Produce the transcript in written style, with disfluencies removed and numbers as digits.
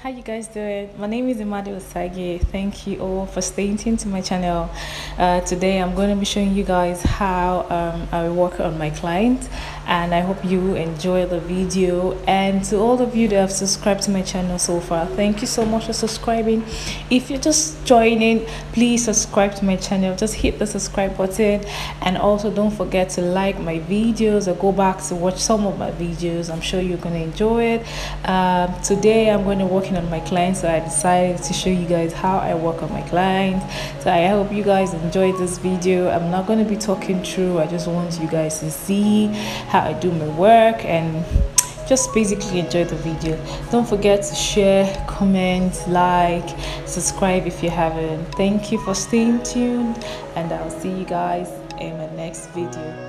how you guys doing? My name is Imadi Osage. Thank you all for staying tuned to my channel. Today I'm going to be showing you guys how I work on my client, and I hope you enjoy the video. And to all of you that have subscribed to my channel so far, thank you so much for subscribing. If you're just joining, please subscribe to my channel. Just hit the subscribe button, and also don't forget to like my videos or go back to watch some of my videos. I'm sure you're going to enjoy it. Today I'm going to working on my client, so I decided to show you guys how I work on my client. So I hope you guys enjoyed this video. I'm not going to be talking through, I just want you guys to see how I do my work and just basically enjoy the video. Don't forget to share, comment, like, subscribe if you haven't. Thank you for staying tuned, and I'll see you guys in my next video.